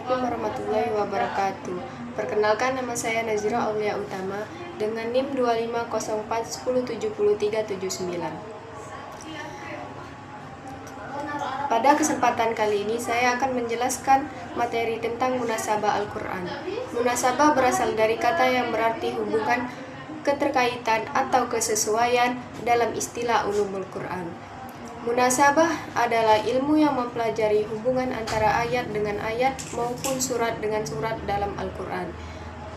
Assalamualaikum warahmatullahi wabarakatuh. Perkenalkan, nama saya Nazira Aulia Utama dengan NIM 2504107379. Pada kesempatan kali ini saya akan menjelaskan materi tentang munasabah Al-Quran. Munasabah berasal dari kata yang berarti hubungan, keterkaitan, atau kesesuaian dalam istilah ulumul Quran. Munasabah adalah ilmu yang mempelajari hubungan antara ayat dengan ayat maupun surat dengan surat dalam Al-Quran.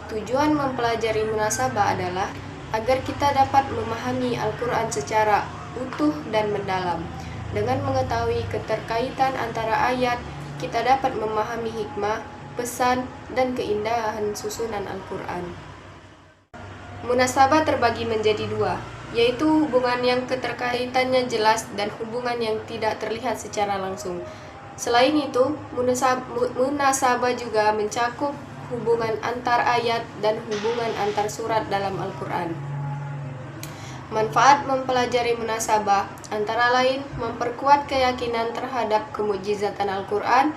Tujuan mempelajari munasabah adalah agar kita dapat memahami Al-Quran secara utuh dan mendalam. Dengan mengetahui keterkaitan antara ayat, kita dapat memahami hikmah, pesan, dan keindahan susunan Al-Quran. Munasabah terbagi menjadi dua, yaitu hubungan yang keterkaitannya jelas dan hubungan yang tidak terlihat secara langsung. Selain itu, munasabah juga mencakup hubungan antar ayat dan hubungan antar surat dalam Al-Quran. Manfaat mempelajari munasabah antara lain memperkuat keyakinan terhadap kemujizatan Al-Quran,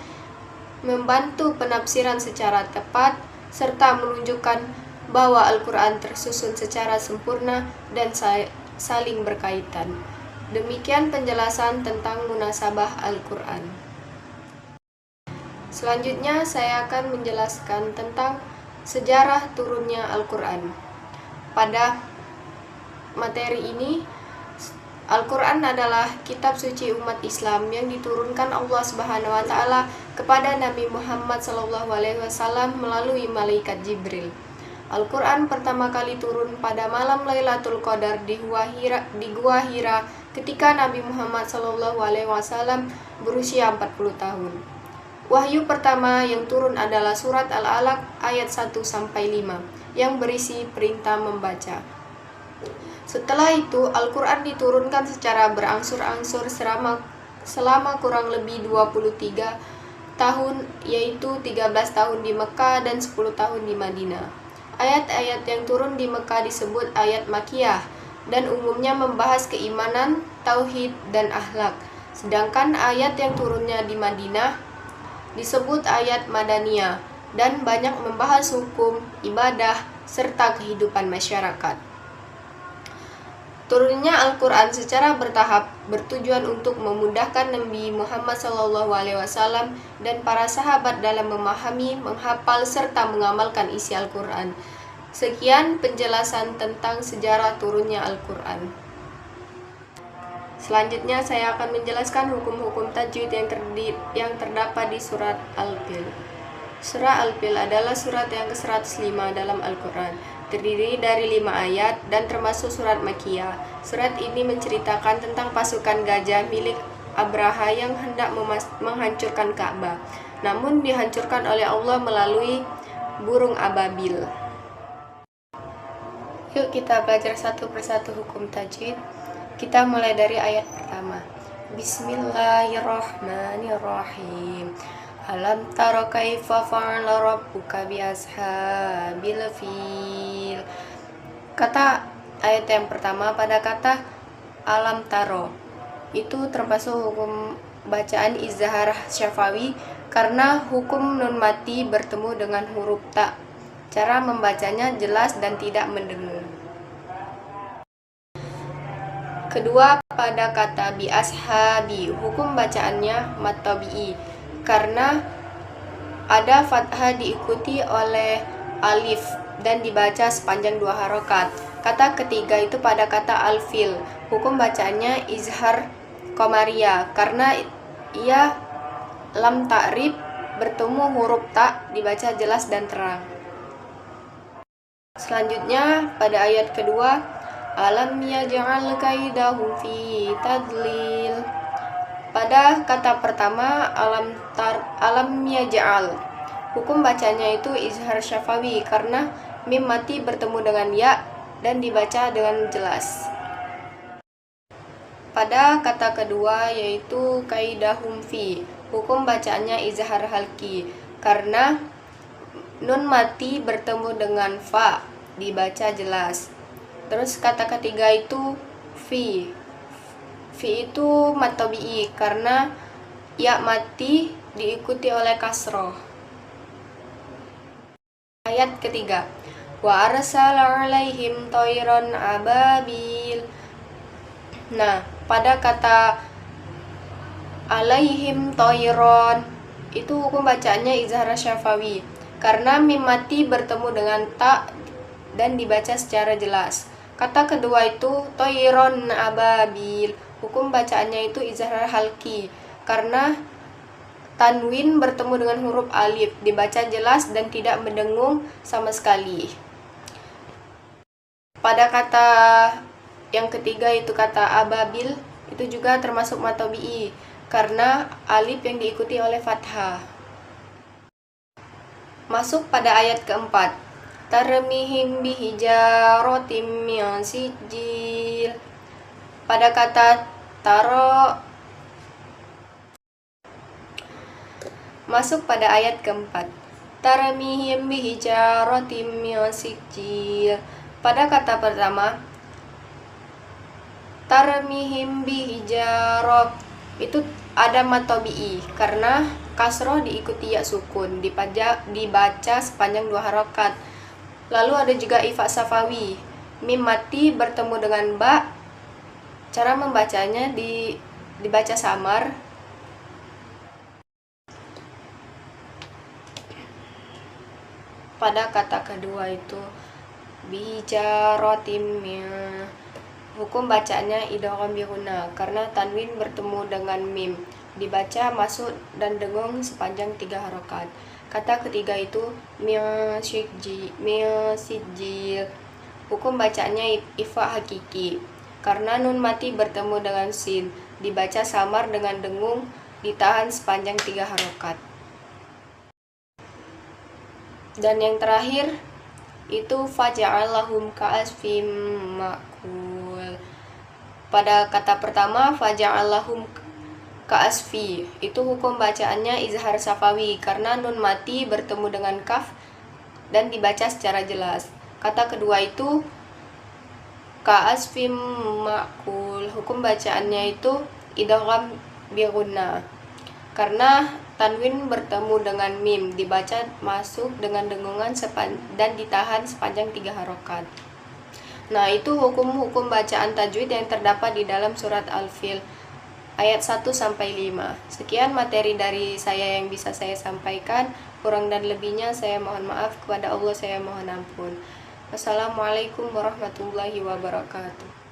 membantu penafsiran secara tepat, serta menunjukkan bahwa Al-Quran tersusun secara sempurna dan saling berkaitan. Demikian penjelasan tentang munasabah Al-Quran. Selanjutnya saya akan menjelaskan tentang sejarah turunnya Al-Quran. Pada materi ini, Al-Quran adalah kitab suci umat Islam yang diturunkan Allah Subhanahu wa taala kepada Nabi Muhammad SAW melalui malaikat Jibril. Al-Quran pertama kali turun pada malam Lailatul Qadar di Gua Hira ketika Nabi Muhammad SAW berusia 40 tahun. Wahyu pertama yang turun adalah surat Al-Alaq ayat 1-5 yang berisi perintah membaca. Setelah itu, Al-Quran diturunkan secara berangsur-angsur selama kurang lebih 23 tahun, yaitu 13 tahun di Mekah dan 10 tahun di Madinah. Ayat-ayat yang turun di Mekah disebut ayat Makkiyah dan umumnya membahas keimanan, tauhid, dan akhlak. Sedangkan ayat yang turunnya di Madinah disebut ayat Madaniyah dan banyak membahas hukum, ibadah, serta kehidupan masyarakat. Turunnya Al-Quran secara bertahap bertujuan untuk memudahkan Nabi Muhammad SAW dan para sahabat dalam memahami, menghafal, serta mengamalkan isi Al-Quran. Sekian penjelasan tentang sejarah turunnya Al-Quran. Selanjutnya saya akan menjelaskan hukum-hukum tajwid yang terdapat di surat Al-Fil. Surah Al-Fil adalah surat yang ke-105 dalam Al-Quran. Terdiri dari 5 ayat dan termasuk surat Makkiyah. Surat ini menceritakan tentang pasukan gajah milik Abraha yang hendak menghancurkan Ka'bah, namun dihancurkan oleh Allah melalui burung ababil. Yuk kita belajar satu persatu hukum tajwid. Kita mulai dari ayat pertama. Bismillahirrahmanirrahim. Alam taro kaifa fa'ala rabbuka bi ashabil fil. Kata ayat yang pertama pada kata alam taro itu termasuk hukum bacaan izhar syafawi karena hukum nun mati bertemu dengan huruf ta. Cara membacanya jelas dan tidak mendengung. Kedua pada kata bi ashabi, hukum bacaannya mat tabi'i karena ada fathah diikuti oleh alif dan dibaca sepanjang 2 harokat. Kata ketiga itu pada kata al-fil, hukum bacaannya izhar qamariyah karena ia lam ta'rib bertemu huruf ta dibaca jelas dan terang. Selanjutnya pada ayat kedua, alam yaj'al kaidahum fi tadlil. Pada kata pertama alam yaj'al, hukum bacanya itu izhar syafawi karena mim mati bertemu dengan ya dan dibaca dengan jelas. Pada kata kedua yaitu kaidahum fi, hukum bacaannya izhar halki karena nun mati bertemu dengan fa dibaca jelas. Terus kata ketiga itu fi itu mat tabi'i karena ya mati diikuti oleh kasroh. Ayat ketiga. Wa arsala 'alaihim thayran ababil. Nah, pada kata alaihim thayron itu hukum bacaannya izhar syafawi karena mim mati bertemu dengan ta dan dibaca secara jelas. Kata kedua itu thayron ababil, hukum bacaannya itu izhar halki karena tanwin bertemu dengan huruf alif, dibaca jelas dan tidak mendengung sama sekali. Pada kata yang ketiga itu kata ababil, itu juga termasuk mad tabi'i karena alif yang diikuti oleh fathah. Masuk pada ayat keempat. Tarmihim bihijaratim min sijil. Pada kata taro masuk pada ayat keempat. Tarmihim bihijaratim min sijil. Pada kata pertama, tarmihim bihijarah itu ada mad tabi'i karena kasroh diikuti ya sukun, dibaca sepanjang 2 harokat. Lalu ada juga ifa safawi, mim mati bertemu dengan ba, cara membacanya dibaca samar. Pada kata kedua itu bijaratim, hukum bacanya idgham bi ghunna karena tanwin bertemu dengan mim, dibaca masuk dan dengung sepanjang 3 harokat. Kata ketiga itu min sijil, hukum bacanya ifa hakiki karena nun mati bertemu dengan sin, dibaca samar dengan dengung, ditahan sepanjang 3 harokat. Dan yang terakhir itu faja'alahum ka'asfim ma'kul. Pada kata pertama faja'alahum ka'asfi, itu hukum bacaannya izhar safawi karena nun mati bertemu dengan kaf dan dibaca secara jelas. Kata kedua itu ka'asfim ma'kul, hukum bacaannya itu idgham bi ghunna karena tanwin bertemu dengan mim, dibaca masuk dengan dengungan dan ditahan sepanjang 3 harokat. Nah, itu hukum-hukum bacaan tajwid yang terdapat di dalam surat Al-Fil ayat 1-5. Sekian materi dari saya yang bisa saya sampaikan. Kurang dan lebihnya saya mohon maaf, kepada Allah saya mohon ampun. Wassalamualaikum warahmatullahi wabarakatuh.